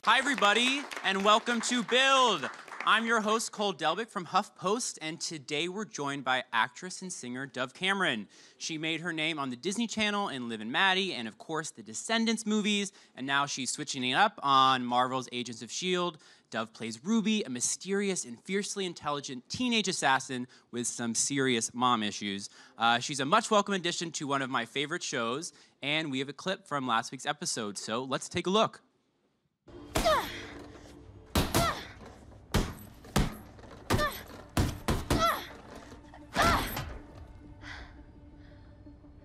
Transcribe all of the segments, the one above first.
Hi, everybody, and welcome to Build. I'm your host, Cole Delbick from HuffPost, and today we're joined by actress and singer Dove Cameron. She made her name on the Disney Channel in Liv and Maddie, and of course the Descendants movies, and now she's switching it up on Marvel's Agents of S.H.I.E.L.D. Dove plays Ruby, a mysterious and fiercely intelligent teenage assassin with some serious mom issues. She's a much welcome addition to one of my favorite shows, and we have a clip from last week's episode, so let's take a look.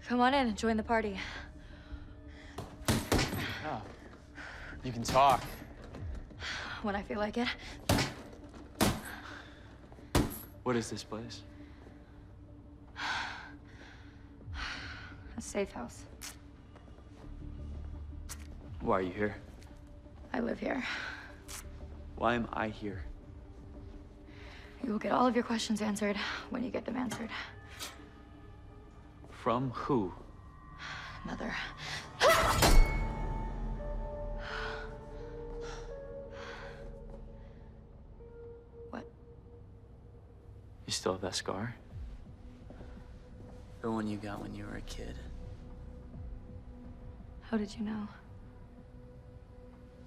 Come on in and join the party. Oh, you can talk. When I feel like it. What is this place? A safe house. Why are you here? I live here. Why am I here? You will get all of your questions answered when you get them answered. From who? Mother. What? You still have that scar? The one you got when you were a kid. How did you know?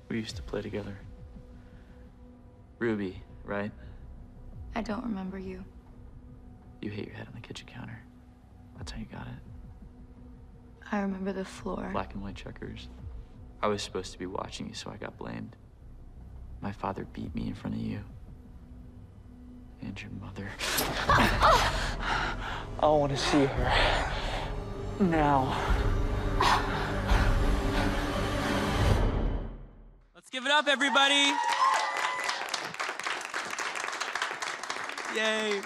We used to play together. Ruby, right? I don't remember you. You hit your head on the kitchen counter. That's how you got it. I remember the floor. Black and white checkers. I was supposed to be watching you, so I got blamed. My father beat me in front of you. And your mother. I want to see her. Now. Let's give it up, everybody. Yay.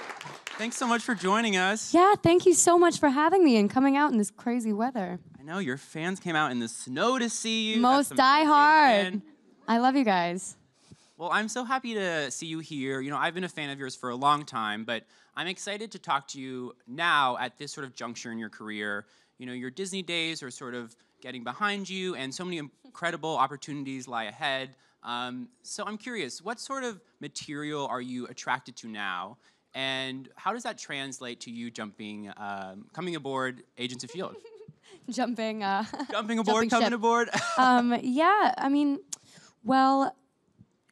Thanks so much for joining us. Yeah, thank you so much for having me and coming out in this crazy weather. I know your fans came out in the snow to see you. Most die hard. I love you guys. Well, I'm so happy to see you here. You know, I've been a fan of yours for a long time, but I'm excited to talk to you now at this sort of juncture in your career. You know, your Disney days are sort of getting behind you, and so many incredible opportunities lie ahead. So I'm curious, what sort of material are you attracted to now? And how does that translate to you coming aboard Agents of S.H.I.E.L.D.? Jumping Coming aboard? Yeah, I mean, well,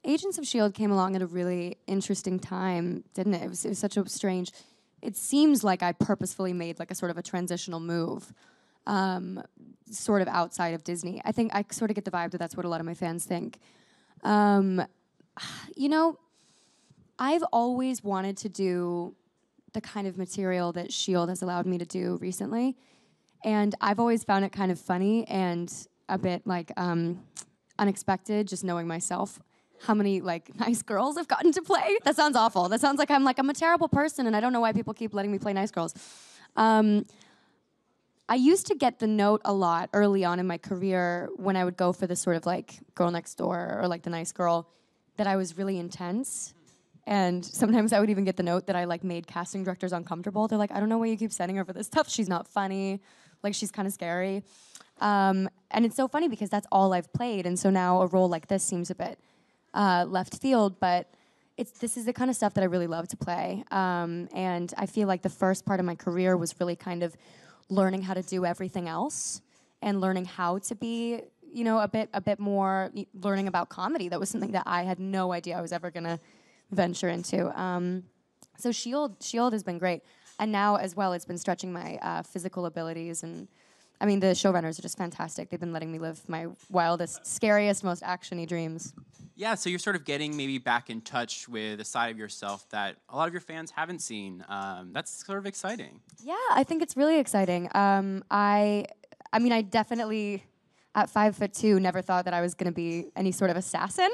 Agents of S.H.I.E.L.D. came along at a really interesting time, didn't it? It was such a strange, it seems like I purposefully made like a sort of a transitional move, sort of outside of Disney. I think I sort of get the vibe that that's what a lot of my fans think. You know, I've always wanted to do the kind of material that S.H.I.E.L.D. has allowed me to do recently. And I've always found it kind of funny and a bit like unexpected, just knowing myself, how many like nice girls I've gotten to play. That sounds awful. That sounds like I'm a terrible person and I don't know why people keep letting me play nice girls. I used to get the note a lot early on in my career when I would go for this sort of like girl next door or like the nice girl, that I was really intense. And sometimes I would even get the note that I like made casting directors uncomfortable. They're like, I don't know why you keep sending her for this stuff. She's not funny. Like, she's kind of scary. And it's so funny because that's all I've played. And so now a role like this seems a bit left field, but this is the kind of stuff that I really love to play. And I feel like the first part of my career was really kind of learning how to do everything else and learning how to be, you know, a bit more learning about comedy. That was something that I had no idea I was ever gonna venture into. So S.H.I.E.L.D. has been great. And now as well, it's been stretching my physical abilities. And I mean, the showrunners are just fantastic. They've been letting me live my wildest, scariest, most action-y dreams. Yeah, so you're sort of getting maybe back in touch with a side of yourself that a lot of your fans haven't seen. That's sort of exciting. Yeah, I think it's really exciting. I mean, I definitely, at 5'2", never thought that I was going to be any sort of assassin.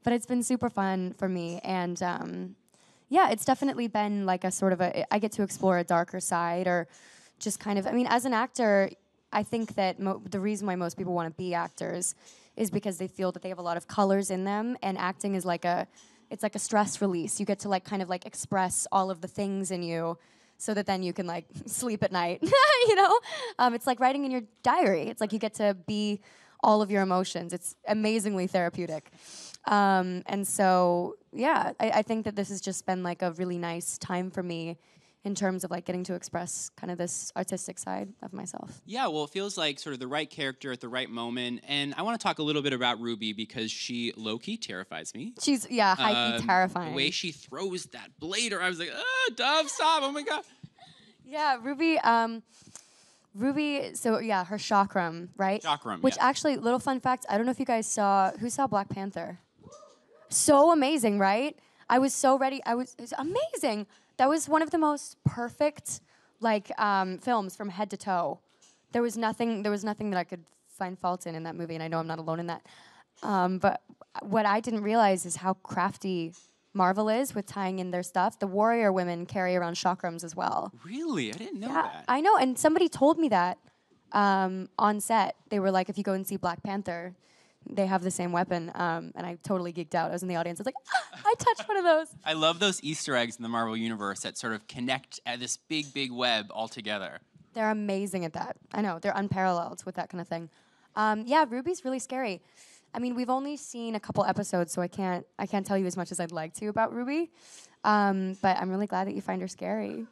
But it's been super fun for me. And yeah, it's definitely been like a sort of I get to explore a darker side or just kind of, I mean, as an actor, I think that the reason why most people want to be actors is because they feel that they have a lot of colors in them, and acting is like it's like a stress release. You get to like kind of like express all of the things in you so that then you can like sleep at night, you know? It's like writing in your diary. It's like you get to be all of your emotions. It's amazingly therapeutic. And so, yeah, I think that this has just been like a really nice time for me in terms of like getting to express kind of this artistic side of myself. Yeah, well, it feels like sort of the right character at the right moment. And I want to talk a little bit about Ruby because she low-key terrifies me. She's, yeah, hypey terrifying. The way she throws that blade, or I was like, Dove, stop, oh my God. Yeah, Ruby, so yeah, her chakram, right? Chakram, Which yeah. actually, little fun fact, I don't know if you guys who saw Black Panther? So amazing, right? I was so ready. It's amazing. That was one of the most perfect, like, films from head to toe. There was nothing that I could find fault in that movie, and I know I'm not alone in that. But what I didn't realize is how crafty Marvel is with tying in their stuff. The warrior women carry around chakrams as well. Really? I didn't know Yeah, that. I know, and somebody told me that on set. They were like, if you go and see Black Panther, they have the same weapon, and I totally geeked out. I was in the audience. I was like, I touched one of those. I love those Easter eggs in the Marvel Universe that sort of connect at this big, big web all together. They're amazing at that. I know, they're unparalleled with that kind of thing. Yeah, Ruby's really scary. I mean, we've only seen a couple episodes, so I can't tell you as much as I'd like to about Ruby. But I'm really glad that you find her scary.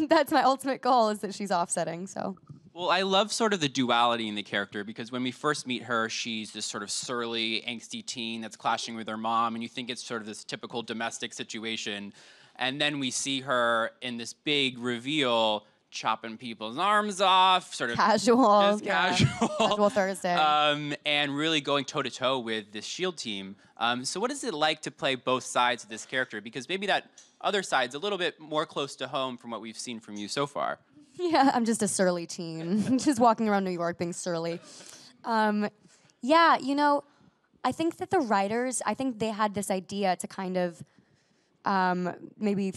That's my ultimate goal, is that she's offsetting, so. Well, I love sort of the duality in the character because when we first meet her, she's this sort of surly, angsty teen that's clashing with her mom, and you think it's sort of this typical domestic situation. And then we see her in this big reveal, chopping people's arms off, sort of Casual. just casual. Casual Thursday. And really going toe-to-toe with this S.H.I.E.L.D. team. So what is it like to play both sides of this character? Because maybe that other side's a little bit more close to home from what we've seen from you so far. Yeah, I'm just a surly teen, just walking around New York being surly. Yeah, you know, I think that the writers, I think they had this idea to kind of maybe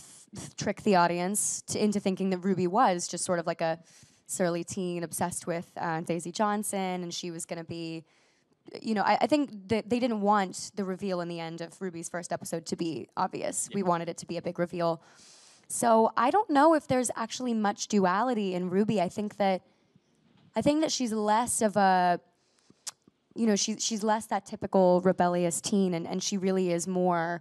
trick the audience into thinking that Ruby was just sort of like a surly teen obsessed with Daisy Johnson, and she was going to be, you know, I think that they didn't want the reveal in the end of Ruby's first episode to be obvious. Yeah. We wanted it to be a big reveal. So I don't know if there's actually much duality in Ruby. I think that she's less of a, you know, she's less that typical rebellious teen, and she really is more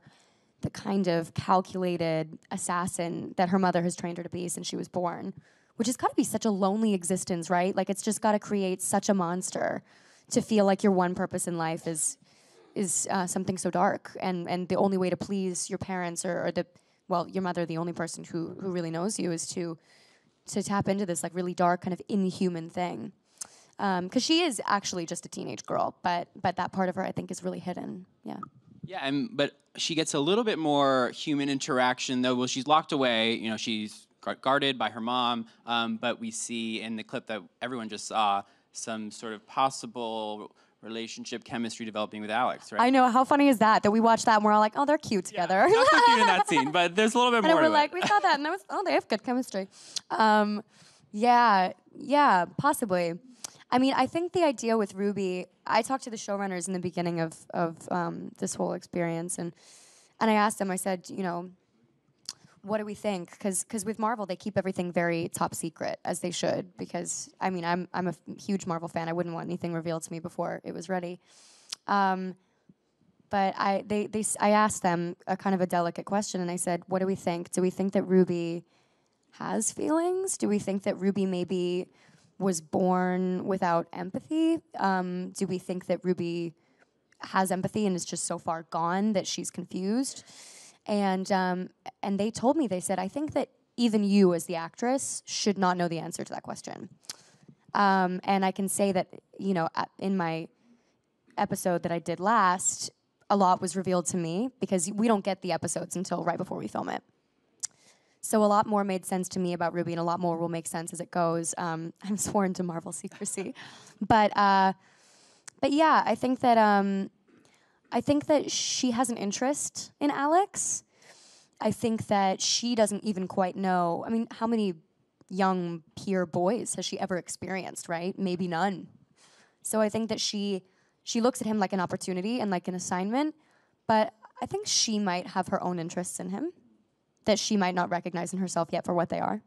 the kind of calculated assassin that her mother has trained her to be since she was born, which has got to be such a lonely existence, right? Like, it's just got to create such a monster to feel like your one purpose in life is something so dark, and the only way to please your parents or your mother, the only person who really knows you, is to tap into this like really dark kind of inhuman thing. Because she is actually just a teenage girl, but that part of her I think is really hidden. Yeah. Yeah, but she gets a little bit more human interaction, though. Well, she's locked away. You know, she's guarded by her mom. But we see in the clip that everyone just saw some sort of possible relationship chemistry developing with Alex, right? I know. How funny is that we watched that and we're all like, oh, they're cute together. Yeah, not so cute in that scene, but there's a little bit more And to we're like, we saw that, and they have good chemistry. Yeah, possibly. I mean, I think the idea with Ruby, I talked to the showrunners in the beginning of this whole experience, and I asked them, I said, you know, what do we think? Because with Marvel, they keep everything very top secret, as they should, because, I mean, I'm a huge Marvel fan. I wouldn't want anything revealed to me before it was ready. But I asked them a kind of a delicate question, and I said, what do we think? Do we think that Ruby has feelings? Do we think that Ruby maybe was born without empathy? Do we think that Ruby has empathy and is just so far gone that she's confused? And they told me, they said, I think that even you as the actress should not know the answer to that question. And I can say that, you know, in my episode that I did last, a lot was revealed to me because we don't get the episodes until right before we film it. So a lot more made sense to me about Ruby, and a lot more will make sense as it goes. I'm sworn to Marvel secrecy, but yeah, I think that she has an interest in Alex. I think that she doesn't even quite know. I mean, how many young peer boys has she ever experienced? Right? Maybe none. So I think that she looks at him like an opportunity and like an assignment, but I think she might have her own interests in him that she might not recognize in herself yet for what they are.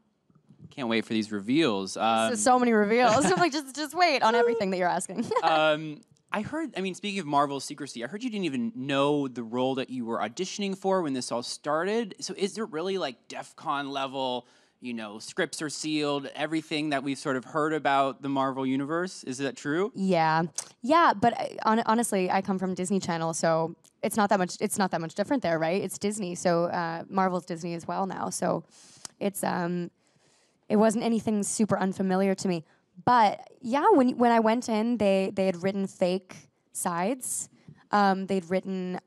Can't wait for these reveals. So many reveals. I'm like, just wait on everything that you're asking. I I heard, I mean, speaking of Marvel's secrecy, I heard you didn't even know the role that you were auditioning for when this all started. So is there really like DEF CON level, you know, scripts are sealed, everything that we've sort of heard about the Marvel universe? Is that true? Yeah, yeah, but honestly, I come from Disney Channel, so it's not that much. It's not that much different there, right? It's Disney, so Marvel's Disney as well now. So it's it wasn't anything super unfamiliar to me. But yeah, when I went in, they had written fake sides. They'd written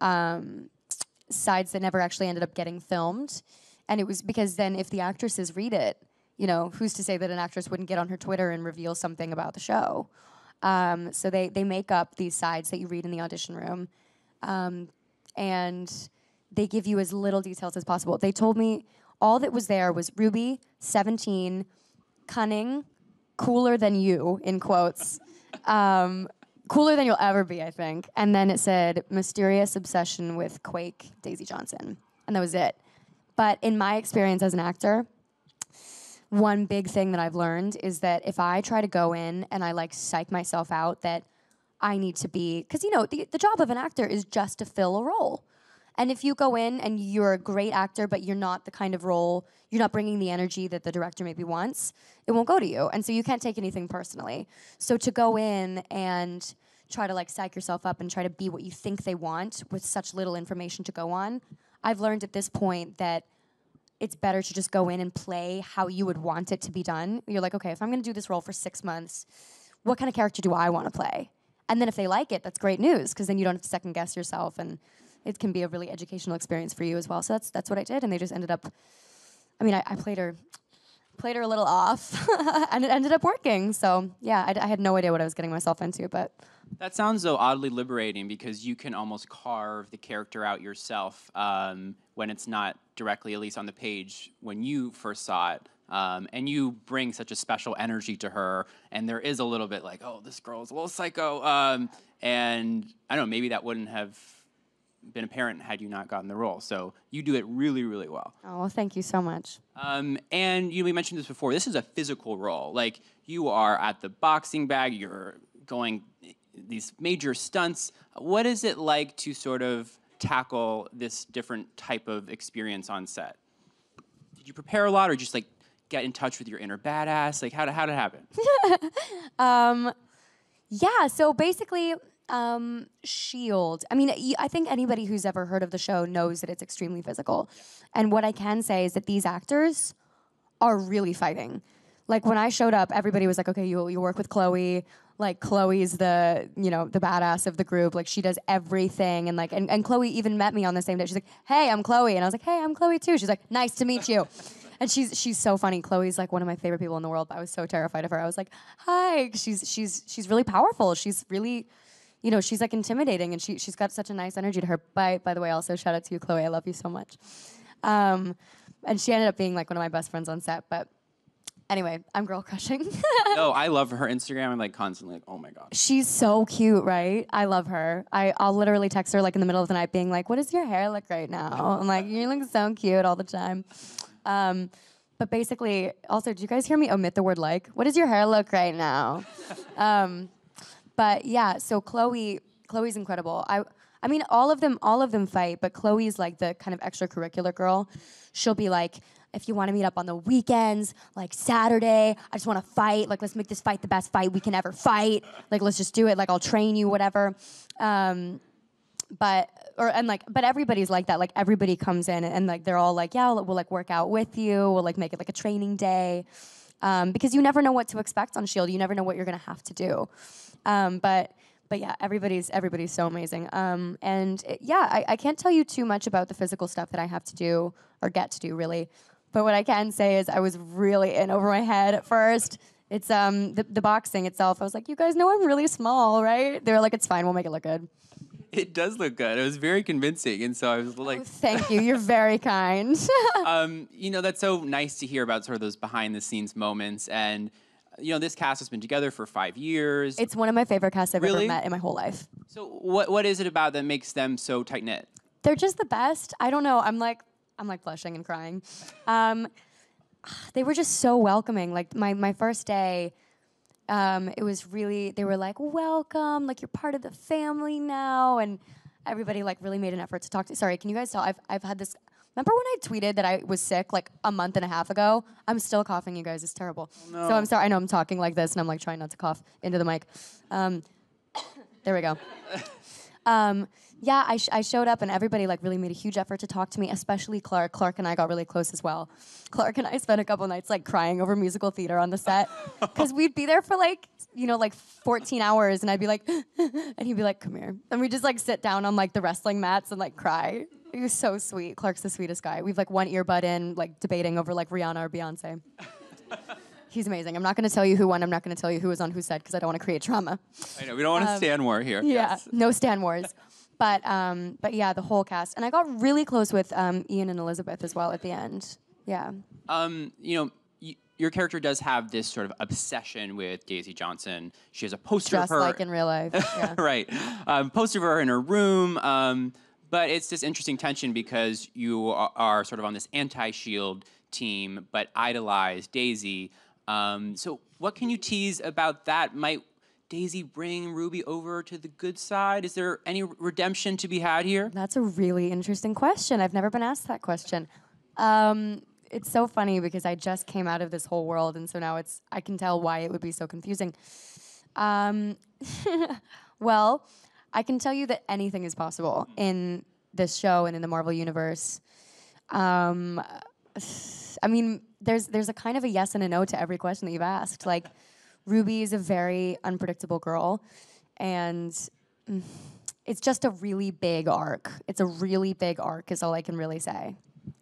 sides that never actually ended up getting filmed, and it was because then if the actresses read it, you know, who's to say that an actress wouldn't get on her Twitter and reveal something about the show? So they make up these sides that you read in the audition room, and they give you as little details as possible. They told me all that was there was Ruby, 17, cunning, cooler than you, in quotes. Cooler than you'll ever be, I think. And then it said, mysterious obsession with Quake, Daisy Johnson. And that was it. But in my experience as an actor, one big thing that I've learned is that if I try to go in and I like psych myself out that I need to be, because you know, the job of an actor is just to fill a role. And if you go in and you're a great actor, but you're not the kind of role, you're not bringing the energy that the director maybe wants, it won't go to you. And so you can't take anything personally. So to go in and try to like psych yourself up and try to be what you think they want with such little information to go on, I've learned at this point that it's better to just go in and play how you would want it to be done. You're like, okay, if I'm gonna do this role for 6 months, what kind of character do I wanna play? And then if they like it, that's great news, because then you don't have to second guess yourself, and it can be a really educational experience for you as well. So that's what I did, and they just ended up, I mean, I played her a little off, and it ended up working. So yeah, I had no idea what I was getting myself into, but. That sounds so oddly liberating because you can almost carve the character out yourself when it's not directly, at least on the page, when you first saw it. And you bring such a special energy to her, and there is a little bit like, oh, this girl is a little psycho. And I don't know, maybe that wouldn't have been apparent had you not gotten the role. So you do it really, really well. Oh, well, thank you so much. And we mentioned this before. This is a physical role. Like, you are at the boxing bag, you're going these major stunts. What is it like to sort of tackle this different type of experience on set? Did you prepare a lot, or just like get in touch with your inner badass? Like, how'd it happen? Yeah, so basically, S.H.I.E.L.D. I mean, I think anybody who's ever heard of the show knows that it's extremely physical. And what I can say is that these actors are really fighting. Like, when I showed up, everybody was like, okay, you work with Chloe. Like, Chloe's the badass of the group. Like, she does everything. And like, and Chloe even met me on the same day. She's like, hey, I'm Chloe. And I was like, hey, I'm Chloe too. She's like, nice to meet you. And she's so funny. Chloe's like one of my favorite people in the world. But I was so terrified of her. I was like, hi. She's really powerful. She's really, you know, she's like intimidating, and she's got such a nice energy to her. By the way, also shout out to you, Chloe. I love you so much. And she ended up being like one of my best friends on set. But anyway, I'm girl crushing. No, I love her Instagram. I'm like constantly like, oh my God. She's so cute, right? I love her. I'll literally text her like in the middle of the night being like, what does your hair look right now? I'm like, you look so cute all the time. But basically, also, did you guys hear me omit the word like? What does your hair look right now? But yeah, so Chloe's incredible. I mean, all of them fight, but Chloe's like the kind of extracurricular girl. She'll be like, if you want to meet up on the weekends, like Saturday, I just want to fight. Like, let's make this fight the best fight we can ever fight. Like, let's just do it. Like, I'll train you, whatever. But everybody's like that. Like, everybody comes in and like they're all like, yeah, we'll like work out with you. We'll like make it like a training day, because you never know what to expect on S.H.I.E.L.D. You never know what you're gonna have to do. But yeah, everybody's so amazing. I can't tell you too much about the physical stuff that I have to do or get to do really. But what I can say is I was really in over my head at first. It's the boxing itself. I was like, you guys know I'm really small, right? They were like, it's fine, we'll make it look good. It does look good. It was very convincing, and so I was like, oh, thank you. You're very kind. You know, that's so nice to hear about sort of those behind the scenes moments. And you know, this cast has been together for 5 years. It's one of my favorite casts I've ever met in my whole life. So what is it about that makes them so tight knit? They're just the best. I don't know. I'm like blushing and crying. They were just so welcoming. Like my first day, it was really, they were like, welcome, like you're part of the family now, and everybody like really made an effort to talk to. Sorry, can you guys tell? I've had this. Remember when I tweeted that I was sick like a month and a half ago? I'm still coughing, you guys. It's terrible. Oh, no. So I'm sorry. I know I'm talking like this, and I'm like trying not to cough into the mic. There we go. Yeah, I showed up, and everybody like really made a huge effort to talk to me, especially Clark. Clark and I got really close as well. Clark and I spent a couple nights like crying over musical theater on the set because we'd be there for like 14 hours, and I'd be like, and he'd be like, come here, and we just like sit down on like the wrestling mats and like cry. He was so sweet. Clark's the sweetest guy. We've like one earbud in, like debating over like Rihanna or Beyonce. He's amazing. I'm not going to tell you who won. I'm not going to tell you who was on whose set because I don't want to create trauma. I know we don't want to Stan war here. Yeah, Yes. no Stan Wars. But yeah, the whole cast. And I got really close with Ian and Elizabeth as well at the end. Yeah. Your character does have this sort of obsession with Daisy Johnson. She has a poster Just of her. like in real life. Yeah. Right. Poster of her in her room. But it's this interesting tension because you are sort of on this anti-Shield team, but idolize Daisy. So what can you tease about that? Might Daisy bring Ruby over to the good side? Is there any redemption to be had here? That's a really interesting question. I've never been asked that question. It's so funny because I just came out of this whole world, and so now I can tell why it would be so confusing. Well, I can tell you that anything is possible in this show and in the Marvel Universe. I mean, there's a kind of a yes and a no to every question that you've asked. Like, Ruby is a very unpredictable girl, and it's just a really big arc. It's a really big arc is all I can really say.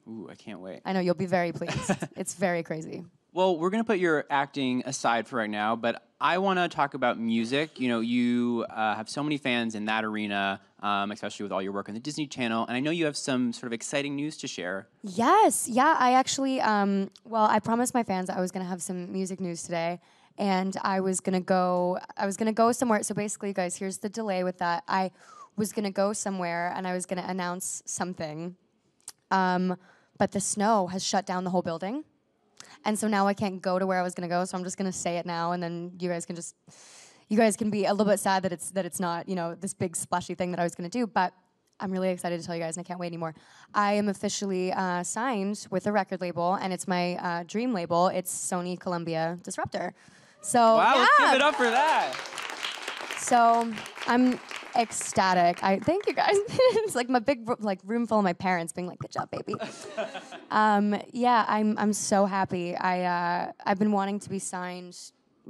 Ooh, I can't wait. I know, you'll be very pleased. It's very crazy. Well, we're going to put your acting aside for right now, but I want to talk about music. You have so many fans in that arena, especially with all your work on the Disney Channel, and I know you have some sort of exciting news to share. Yes, yeah, I actually, I promised my fans I was going to have some music news today, and I was going to go somewhere. So basically, guys, here's the delay with that. I was going to go somewhere, and I was going to announce something, but the snow has shut down the whole building. And so now I can't go to where I was going to go, so I'm just going to say it now, and then you guys can be a little bit sad that it's not, this big splashy thing that I was going to do, but I'm really excited to tell you guys, and I can't wait anymore. I am officially signed with a record label, and it's my dream label. It's Sony Columbia Disruptor. So Wow, yeah. Let's give it up for that. So I'm ecstatic. Thank you guys. It's like my big room full of my parents being like, "Good job, baby." Yeah, I'm so happy. I've been wanting to be signed.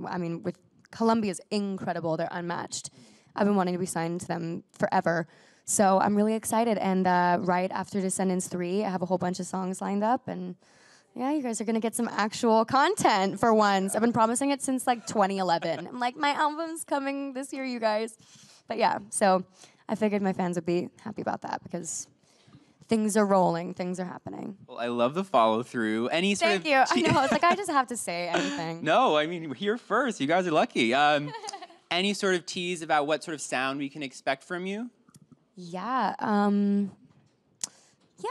I mean, with Columbia's incredible. They're unmatched. I've been wanting to be signed to them forever. So I'm really excited. And right after Descendants 3, I have a whole bunch of songs lined up, and yeah, you guys are gonna get some actual content for once. I've been promising it since like 2011. I'm like, my album's coming this year, you guys. But yeah, so I figured my fans would be happy about that because things are rolling, things are happening. Well, I love the follow through. Thank you. I know. It's like I just have to say anything. No, I mean, we're here first. You guys are lucky. Any sort of tease about what sort of sound we can expect from you? Yeah. Yeah.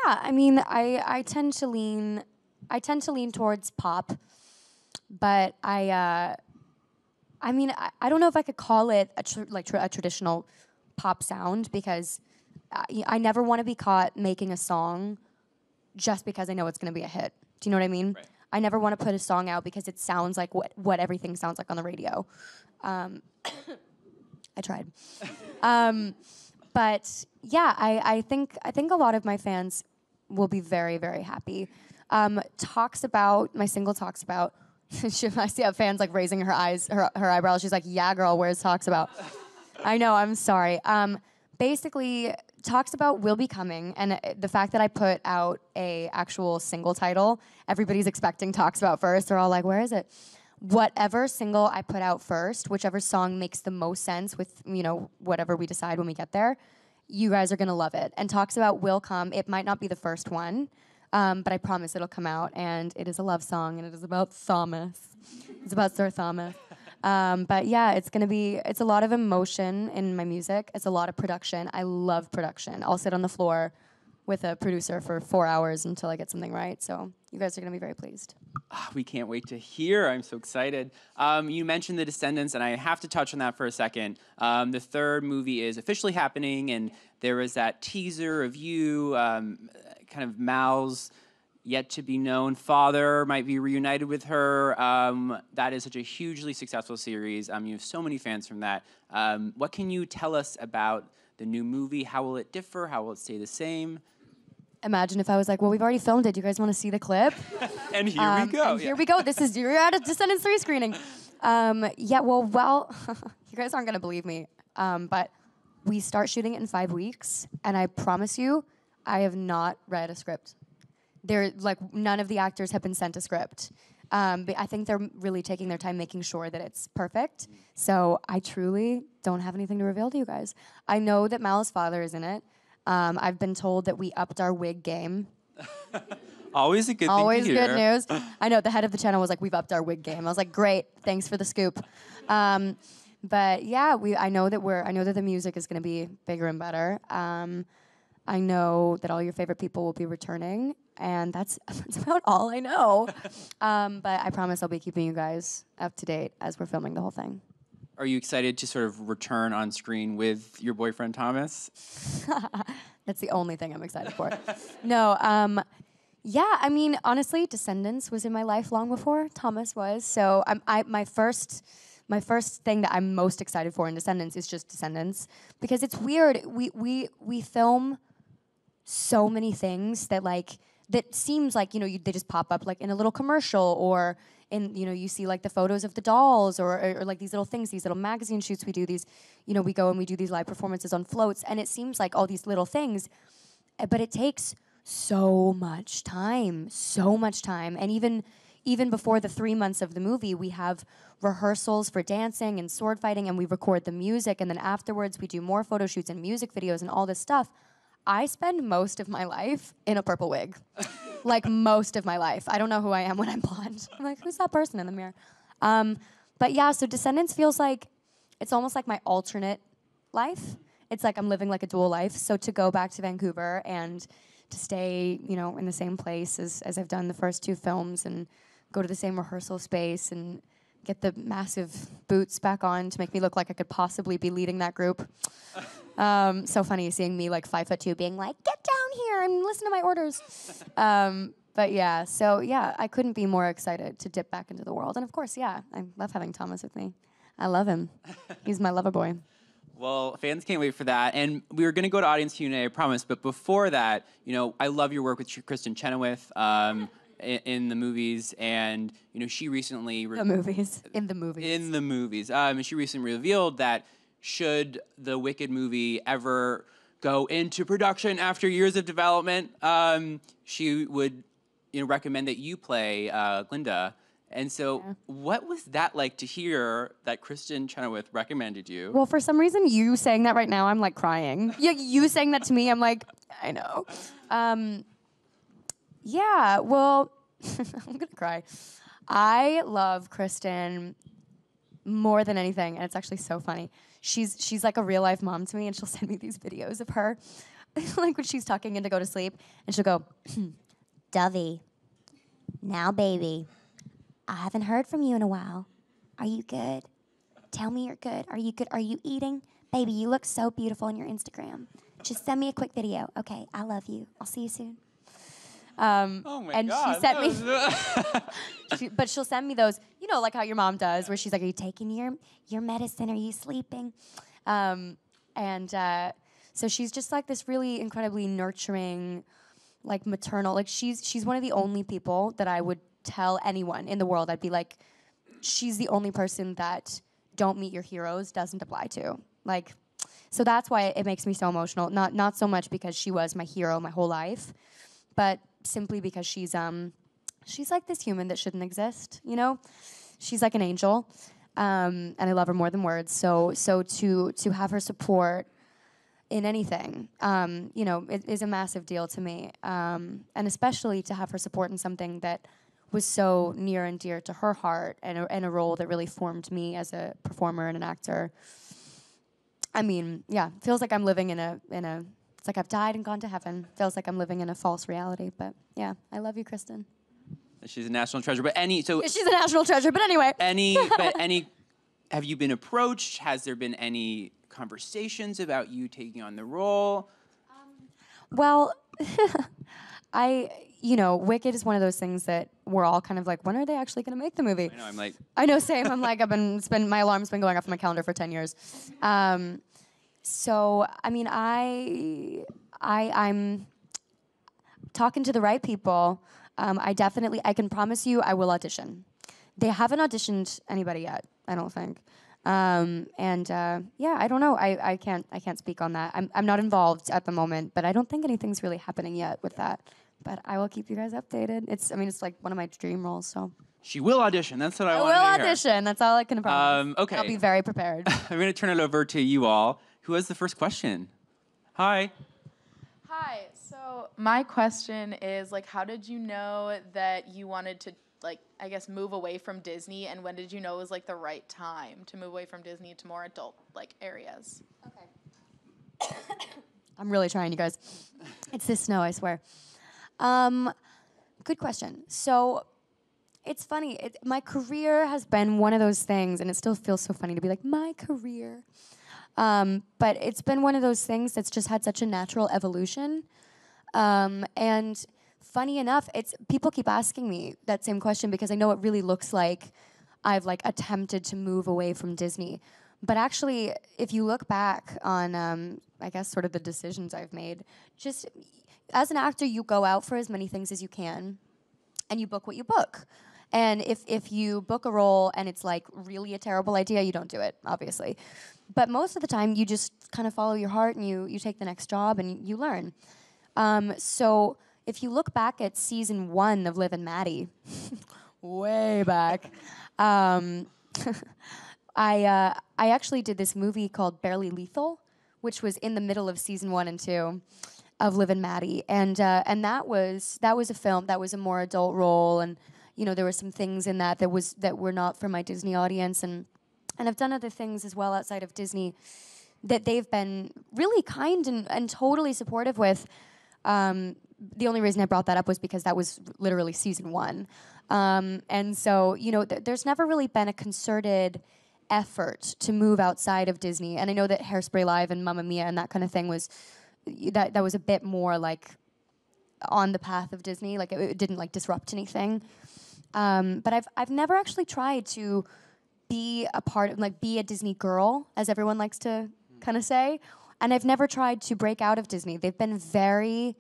I mean, I tend to lean towards pop, but I mean, I don't know if I could call it a traditional pop sound because I never want to be caught making a song just because I know it's going to be a hit. Do you know what I mean? Right. I never want to put a song out because it sounds like what everything sounds like on the radio. I tried. But yeah, I think a lot of my fans will be very, very happy. My single talks about, I see fans like raising her eyebrows. She's like, yeah, girl, where's talks about? I know, I'm sorry. Basically, talks about will be coming, and the fact that I put out a actual single title, everybody's expecting talks about first. They're all like, where is it? Whatever single I put out first, whichever song makes the most sense with, whatever we decide when we get there, you guys are gonna love it. And talks about will come. It might not be the first one, but I promise it'll come out, and it is a love song, and it is about Thomas. It's about Sir Thomas. But yeah, it's a lot of emotion in my music. It's a lot of production. I love production. I'll sit on the floor with a producer for 4 hours until I get something right. So you guys are going to be very pleased. We can't wait to hear. I'm so excited. You mentioned The Descendants, and I have to touch on that for a second. The third movie is officially happening, and there was that teaser of you, kind of Mal's yet-to-be-known father might be reunited with her. That is such a hugely successful series. You have so many fans from that. What can you tell us about the new movie? How will it differ? How will it stay the same? Imagine if I was like, well, we've already filmed it. Do you guys want to see the clip? And here we go. And here we go. You're at a Descendants 3 screening. Yeah, well, you guys aren't going to believe me. But we start shooting it in 5 weeks. And I promise you, I have not read a script. None of the actors have been sent a script. But I think they're really taking their time making sure that it's perfect. So I truly don't have anything to reveal to you guys. I know that Mal's father is in it. I've been told that we upped our wig game. Always a good thing Always to hear. good news. I know the head of the channel was like, we've upped our wig game. I was like, great, thanks for the scoop. But yeah, I know that the music is going to be bigger and better. I know that all your favorite people will be returning, and that's about all I know. But I promise I'll be keeping you guys up to date as we're filming the whole thing. Are you excited to sort of return on screen with your boyfriend, Thomas? That's the only thing I'm excited for. No, yeah, I mean, honestly, Descendants was in my life long before Thomas was. So my first thing that I'm most excited for in Descendants is just Descendants, because it's weird. We film so many things that seems like, they just pop up like in a little commercial, or in, you see like the photos of the dolls, or like these little things, these little magazine shoots we do, these, we go and we do these live performances on floats, and it seems like all these little things, but it takes so much time. And even before the 3 months of the movie, we have rehearsals for dancing and sword fighting, and we record the music, and then afterwards we do more photo shoots and music videos and all this stuff. I spend most of my life in a purple wig. Like, most of my life. I don't know who I am when I'm blonde. I'm like, who's that person in the mirror? But yeah, so Descendants feels like, it's almost like my alternate life. It's like I'm living like a dual life. So to go back to Vancouver and to stay, in the same place as I've done the first 2 films, and go to the same rehearsal space and get the massive boots back on to make me look like I could possibly be leading that group. So funny seeing me like 5'2" being like, get down here and listen to my orders. But yeah, so yeah, I couldn't be more excited to dip back into the world. And of course, yeah, I love having Thomas with me. I love him. He's my lover boy. Well, fans can't wait for that. And we were going to go to audience Q&A, I promise. But before that, I love your work with Kristen Chenoweth in the movies. And, she recently... In the movies. She recently revealed that should the Wicked movie ever go into production after years of development, she would recommend that you play Glinda. And so what was that like to hear that Kristen Chenoweth recommended you? Well, for some reason, you saying that right now, I'm like crying. You saying that to me, I'm like, I know. Yeah, well, I'm going to cry. I love Kristen more than anything, and it's actually so funny. She's like a real life mom to me, and she'll send me these videos of her, like when she's tucking in to go to sleep, and she'll go, Dovey, now baby, I haven't heard from you in a while. Are you good? Tell me you're good. Are you good? Are you eating? Baby, you look so beautiful on your Instagram. Just send me a quick video. Okay, I love you. I'll see you soon. Oh my God. She sent me, but she'll send me those, like how your mom does, where she's like, are you taking your medicine? Are you sleeping? So she's just like this really incredibly nurturing, like maternal, like she's one of the only people that I would tell anyone in the world. I'd be like, she's the only person that don't meet your heroes doesn't apply to. Like, so that's why it makes me so emotional. Not so much because she was my hero my whole life, but simply because she's like this human that shouldn't exist, She's like an angel, and I love her more than words. So to have her support in anything, it is a massive deal to me, and especially to have her support in something that was so near and dear to her heart, and a role that really formed me as a performer and an actor. I mean, yeah, feels like I'm living in a It's like I've died and gone to heaven. Feels like I'm living in a false reality. But yeah, I love you, Kristen. She's a national treasure. But She's a national treasure. But anyway. Have you been approached? Has there been any conversations about you taking on the role? Well, Wicked is one of those things that we're all kind of like, when are they actually going to make the movie? I know, same. I'm like, my alarm's been going off on my calendar for 10 years. So, I mean, I'm talking to the right people. I can promise you I will audition. They haven't auditioned anybody yet, I don't think. I don't know. I can't speak on that. I'm not involved at the moment, but I don't think anything's really happening yet with that. But I will keep you guys updated. It's like one of my dream roles, so. She will audition. That's what I want to hear. I will audition. That's all I can promise. Okay. I'll be very prepared. I'm going to turn it over to you all. Who has the first question? Hi. Hi. So my question is, how did you know that you wanted to, move away from Disney, and when did you know it was, the right time to move away from Disney to more adult, areas? Okay. I'm really trying, you guys. It's this snow, I swear. Good question. So it's funny. My career has been one of those things, and it still feels so funny to be like, my career. But it's been one of those things that's just had such a natural evolution. And funny enough, people keep asking me that same question because I know it really looks like I've attempted to move away from Disney. But actually, if you look back on, I guess, sort of the decisions I've made, just as an actor, you go out for as many things as you can, and you book what you book. And if you book a role and it's really a terrible idea, you don't do it, obviously. But most of the time, you just kind of follow your heart and you take the next job and you learn. So if you look back at season 1 of Liv and Maddie, way back, I actually did this movie called Barely Lethal, which was in the middle of season 1 and 2 of Liv and Maddie, and that was a film that was a more adult role, and there were some things in that were not for my Disney audience, and I've done other things as well outside of Disney that they've been really kind and totally supportive with. The only reason I brought that up was because that was literally season 1. And so, there's never really been a concerted effort to move outside of Disney. And I know that Hairspray Live and Mamma Mia and that kind of thing was a bit more on the path of Disney. It didn't disrupt anything. But I've never actually tried to be a part of be a Disney girl, as everyone likes to kind of say. And I've never tried to break out of Disney. They've been very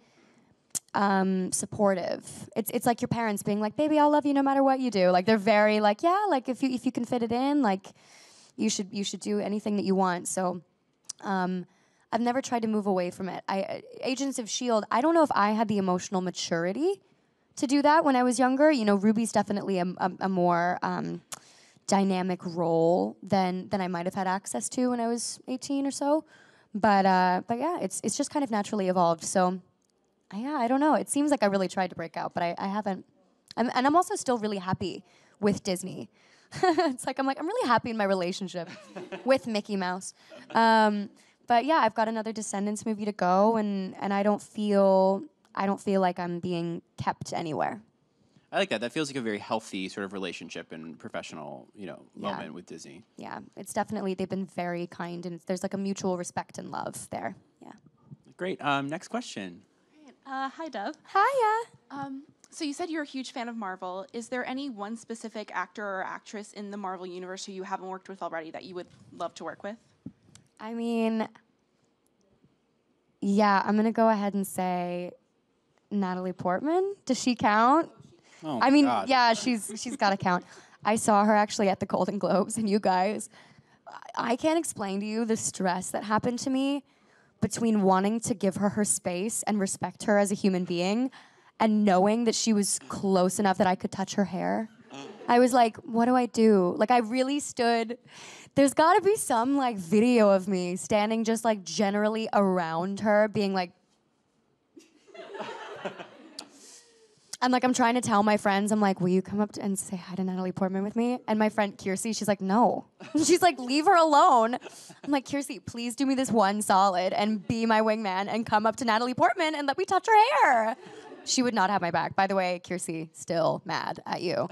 supportive. It's like your parents being like, baby, I'll love you no matter what you do. They're very if you can fit it in, you should do anything that you want. So I've never tried to move away from it. Agents of S.H.I.E.L.D., I don't know if I had the emotional maturity to do that when I was younger. Ruby's definitely a more dynamic role than I might have had access to when I was 18 or so. But yeah, it's just kind of naturally evolved. So yeah, I don't know. It seems like I really tried to break out, but I haven't. And I'm also still really happy with Disney. It's I'm really happy in my relationship with Mickey Mouse. But yeah, I've got another Descendants movie to go, and I don't feel like I'm being kept anywhere. I like that. That feels like a very healthy sort of relationship and professional, moment with Disney. Yeah, it's definitely, they've been very kind, and there's a mutual respect and love there. Yeah. Great. Next question. Hi, Dove. Hiya. So you said you're a huge fan of Marvel. Is there any one specific actor or actress in the Marvel universe who you haven't worked with already that you would love to work with? I mean, yeah, I'm going to go ahead and say Natalie Portman. Does she count? Oh, I mean, God. yeah, she's got to count. I saw her actually at the Golden Globes, and you guys, I can't explain to you the stress that happened to me between wanting to give her space and respect her as a human being and knowing that she was close enough that I could touch her hair. I was like, what do I do? I really stood. There's got to be some video of me standing just generally around her being And like I'm trying to tell my friends, I'm like, will you come up and say hi to Natalie Portman with me? And my friend Kiersey, she's like, no. She's like, leave her alone. I'm like, Kiersey, please do me this one solid and be my wingman and come up to Natalie Portman and let me touch her hair. She would not have my back. By the way, Kiersey, still mad at you.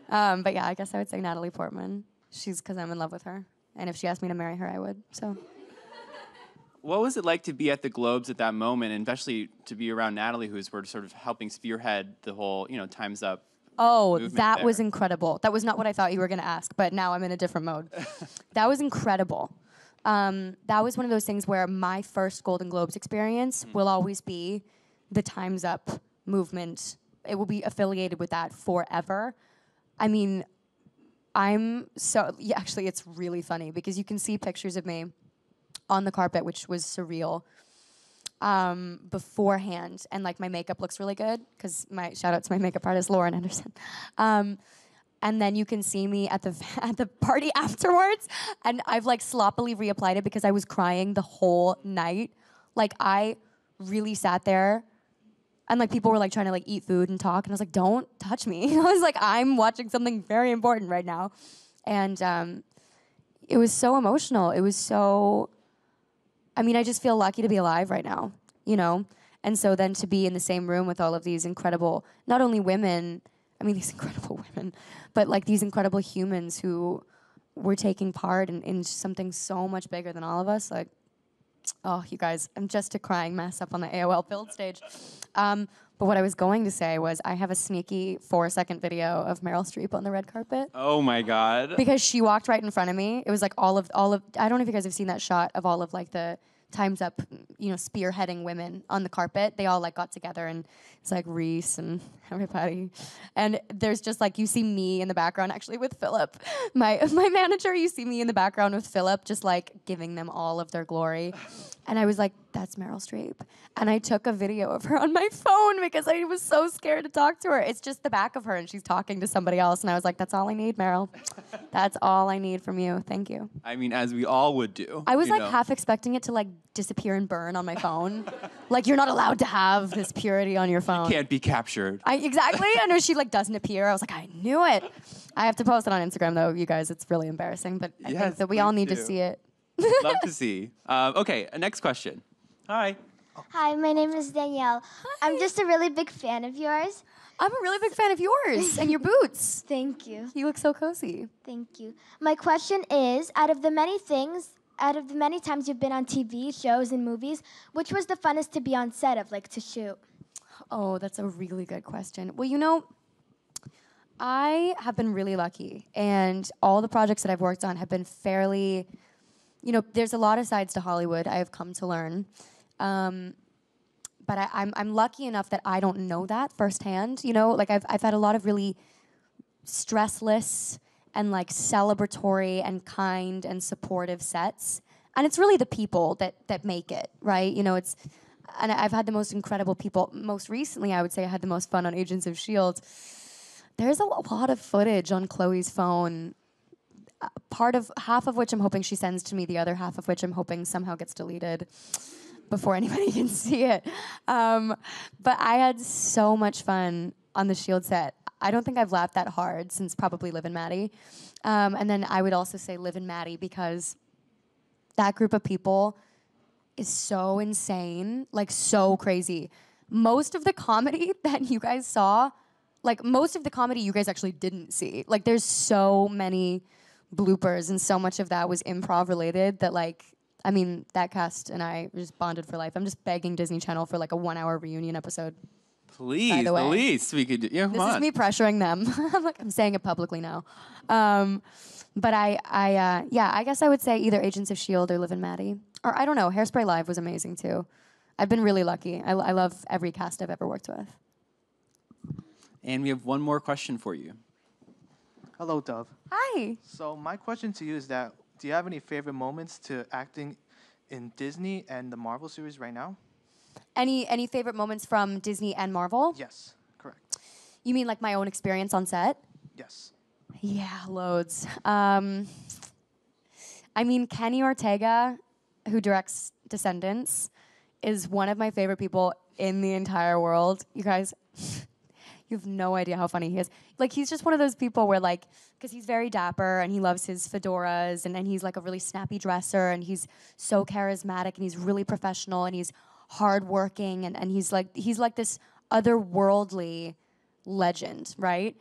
But yeah, I guess I would say Natalie Portman. She's because I'm in love with her. And if she asked me to marry her, I would. So. What was it like to be at the Globes at that moment, and especially to be around Natalie, who was sort of helping spearhead the whole, Time's Up? Oh, movement that there? was incredible. That was not what I thought you were going to ask, but now I'm in a different mode. That was incredible. That was one of those things where my first Golden Globes experience will always be the Time's Up movement. It will be affiliated with that forever. I mean, actually, it's really funny because you can see pictures of me on the carpet, which was surreal, beforehand. And like my makeup looks really good because shout out to my makeup artist, Lauren Anderson. And then you can see me at the party afterwards. And I've like sloppily reapplied it because I was crying the whole night. Like I really sat there and like people were like trying to like eat food and talk. And I was like, don't touch me. I was like, I'm watching something very important right now. And it was so emotional. It was so... I mean, I just feel lucky to be alive right now, And so then to be in the same room with all of these incredible, not only women, these incredible women, but like these incredible humans who were taking part in something so much bigger than all of us. Like, oh, you guys, I'm just a crying mess up on the AOL build stage. But what I was going to say was I have a sneaky 4-second video of Meryl Streep on the red carpet. Oh my God. Because she walked right in front of me. It was like all of I don't know if you guys have seen that shot of all of like the Time's Up, spearheading women on the carpet. They all like got together and it's like Reese and everybody. And there's just like, you see me in the background actually with Philip, my manager, you see me in the background with Philip just like giving them all of their glory. And I was like, that's Meryl Streep. And I took a video of her on my phone because I was so scared to talk to her. It's just the back of her and she's talking to somebody else. And I was like, that's all I need, Meryl. That's all I need from you. Thank you. I mean, as we all would do. I was like half expecting it to like disappear and burn on my phone. Like you're not allowed to have this purity on your phone. Can't be captured. Exactly. I know she like doesn't appear. I was like, I knew it. I have to post it on Instagram though, you guys. It's really embarrassing, but I think that we all need to see it. Love to see. Okay, next question. Hi. Hi, my name is Danielle. Hi. I'm just a really big fan of yours. I'm a really big fan of yours and your boots. Thank you. You look so cozy. Thank you. My question is, out of the many times you've been on TV, shows, and movies, which was the funnest to be on set of, like to shoot? Oh, that's a really good question. Well, I have been really lucky, and all the projects that I've worked on have been fairly, there's a lot of sides to Hollywood I have come to learn. But I'm lucky enough that I don't know that firsthand. Like I've had a lot of really stressless and like celebratory and kind and supportive sets, and it's really the people that make it, right? And I've had the most incredible people. Most recently, I would say I had the most fun on Agents of S.H.I.E.L.D. There's a lot of footage on Chloe's phone. Half of which I'm hoping she sends to me, the other half of which I'm hoping somehow gets deleted before anybody can see it. But I had so much fun on the S.H.I.E.L.D. set. I don't think I've laughed that hard since probably Liv and Maddie. And then I would also say Liv and Maddie because that group of people is so insane, like so crazy. Most of the comedy that you guys saw, like most of the comedy you guys actually didn't see. Like there's so many bloopers and so much of that was improv related that that cast and I just bonded for life. I'm just begging Disney Channel for like a 1-hour reunion episode. Please, the least we could do. Yeah, this is me pressuring them. I'm saying it publicly now. But I guess I would say either Agents of S.H.I.E.L.D. or Liv and Maddie. Or I don't know, Hairspray Live was amazing too. I've been really lucky. I love every cast I've ever worked with. And we have one more question for you. Hello, Dove. Hi. So my question to you is that, do you have any favorite moments to acting in Disney and the Marvel series right now? Any favorite moments from Disney and Marvel? Yes, correct. You mean like my own experience on set? Yes. Yeah, loads. Kenny Ortega, who directs Descendants, is one of my favorite people in the entire world. You guys, You have no idea how funny he is. Like, he's just one of those people where, like, because he's very dapper and he loves his fedoras and he's like a really snappy dresser and he's so charismatic and he's really professional and he's hardworking and he's like this otherworldly legend, right?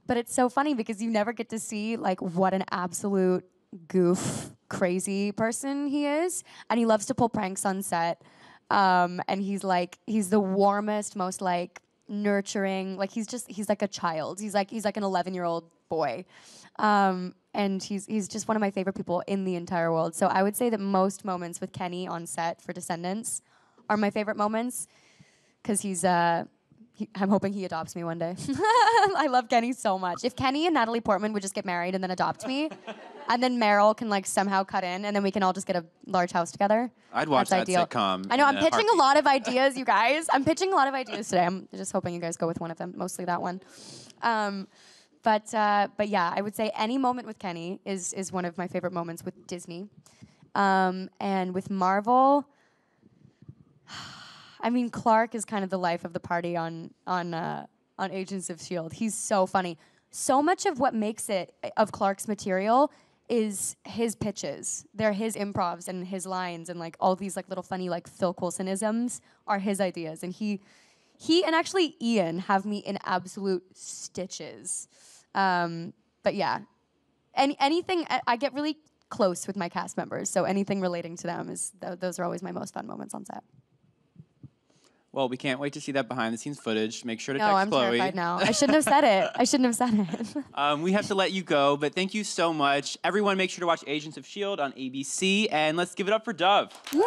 But it's so funny because you never get to see like what an absolute goof, crazy person he is, and he loves to pull pranks on set. And he's the warmest, most like nurturing, like he's like a child. He's like an 11-year-old boy. And he's just one of my favorite people in the entire world. So I would say that most moments with Kenny on set for Descendants are my favorite moments because I'm hoping he adopts me one day. I love Kenny so much. If Kenny and Natalie Portman would just get married and then adopt me, and then Meryl can like somehow cut in, and then we can all just get a large house together. I'd watch that ideal. sitcom. I know, I'm pitching a lot of ideas, you guys. I'm pitching a lot of ideas today. I'm just hoping you guys go with one of them, mostly that one. But yeah, I would say any moment with Kenny is one of my favorite moments with Disney. And with Marvel, I mean, Clark is kind of the life of the party on Agents of S.H.I.E.L.D. He's so funny. So much of what makes it, of Clark's material, is his pitches. They're his improvs and his lines and like all these like little funny like Phil Coulson-isms are his ideas. And he and actually Ian have me in absolute stitches. But yeah, anything, I get really close with my cast members. So anything relating to them those are always my most fun moments on set. Well, we can't wait to see that behind-the-scenes footage. Make sure to No, text I'm Chloe. terrified now. I shouldn't have said it. We have to let you go, but thank you so much. Everyone, make sure to watch Agents of S.H.I.E.L.D. on ABC, and let's give it up for Dove. Yay!